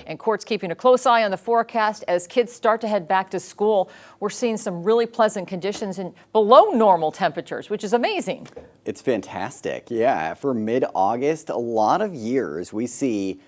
And Court's keeping a close eye on the forecast as kids start to head back to school. We're seeing some really pleasant conditions and below normal temperatures, which is amazing. It's fantastic. Yeah, for mid-August, a lot of years we see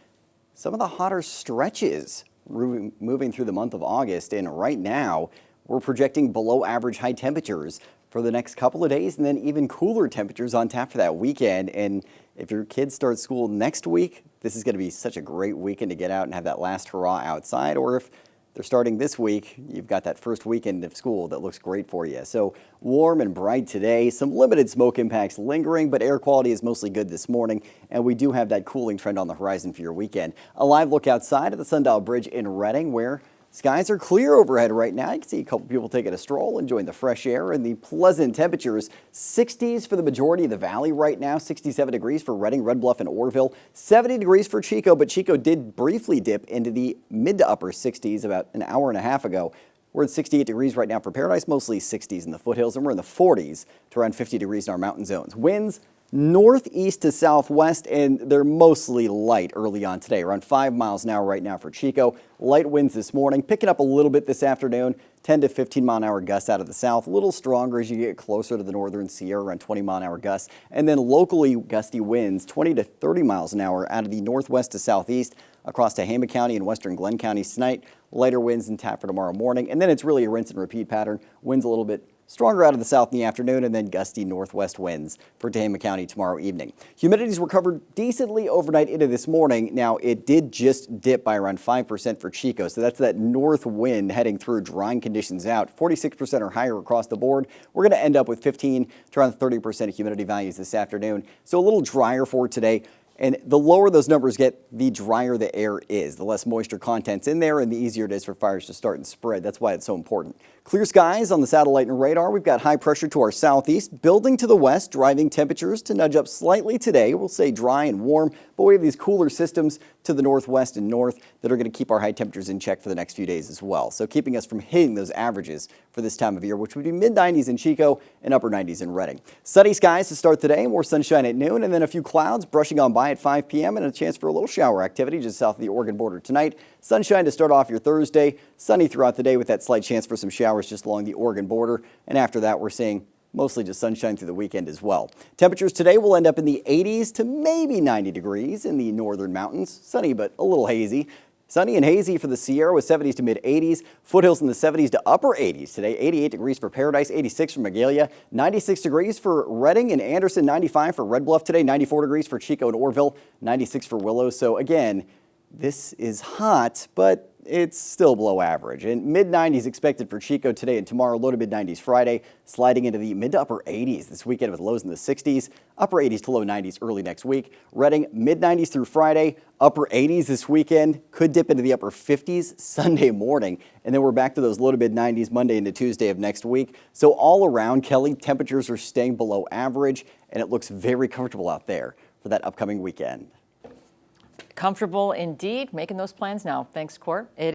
some of the hotter stretches moving through the month of August. And right now, we're projecting below average high temperatures for the next couple of days, and then even cooler temperatures on tap for that weekend. And if your kids start school next week, this is going to be such a great weekend to get out and have that last hurrah outside. Or if they're starting this week, you've got that first weekend of school that looks great for you. So warm and bright today, some limited smoke impacts lingering, but air quality is mostly good this morning. And we do have that cooling trend on the horizon for your weekend. A live look outside at the Sundial Bridge in Reading, where skies are clear overhead right now. You can see a couple people taking a stroll, enjoying the fresh air and the pleasant temperatures. 60s for the majority of the valley right now. 67 degrees for Reading, Red Bluff, and Orrville. 70 degrees for Chico, but Chico did briefly dip into the mid to upper 60s about an hour and a half ago. We're at 68 degrees right now for Paradise, mostly 60s in the foothills, and we're in the 40s to around 50 degrees in our mountain zones. Winds northeast to southwest, and they're mostly light early on today, around 5 miles an hour right now for Chico. Light winds this morning, picking up a little bit this afternoon, 10 to 15 mile an hour gusts out of the south, a little stronger as you get closer to the northern Sierra, around 20 mile an hour gusts, and then locally gusty winds, 20 to 30 miles an hour out of the northwest to southeast across Tehama County and western Glenn counties tonight. Lighter winds in tap for tomorrow morning, and then it's really a rinse and repeat pattern. Winds a little bit stronger out of the south in the afternoon, and then gusty northwest winds for Tehama County tomorrow evening. Humidities recovered decently overnight into this morning. Now, it did just dip by around 5% for Chico, so that's that north wind heading through, drying conditions out. 46% or higher across the board. We're going to end up with 15 to around 30% humidity values this afternoon, so a little drier for today. And the lower those numbers get, the drier the air is. The less moisture content's in there, and the easier it is for fires to start and spread. That's why it's so important. Clear skies on the satellite and radar. We've got high pressure to our southeast, building to the west, driving temperatures to nudge up slightly today. We'll say dry and warm, but we have these cooler systems to the northwest and north that are going to keep our high temperatures in check for the next few days as well. So keeping us from hitting those averages for this time of year, which would be mid-90s in Chico and upper 90s in Reading. Sunny skies to start the day, more sunshine at noon, and then a few clouds brushing on by at 5 p.m. and a chance for a little shower activity just south of the Oregon border tonight. Sunshine to start off your Thursday, sunny throughout the day with that slight chance for some showers just along the Oregon border. And after that, we're seeing mostly just sunshine through the weekend as well. Temperatures today will end up in the 80s to maybe 90 degrees in the northern mountains. Sunny, but a little hazy. Sunny and hazy for the Sierra with 70s to mid 80s. Foothills in the 70s to upper 80s today. 88 degrees for Paradise, 86 for Magalia, 96 degrees for Reading and Anderson, 95 for Red Bluff today, 94 degrees for Chico and Orrville, 96 for Willow. So again, this is hot, but it's still below average. And mid-90s expected for Chico today and tomorrow, low to mid-90s Friday, sliding into the mid to upper 80s this weekend with lows in the 60s, upper 80s to low 90s early next week. Reading, mid-90s through Friday, upper 80s this weekend, could dip into the upper 50s Sunday morning. And then we're back to those low to mid-90s Monday into Tuesday of next week. So all around, Kelly, temperatures are staying below average, and it looks very comfortable out there for that upcoming weekend. Comfortable indeed. Making those plans now. Thanks, Court.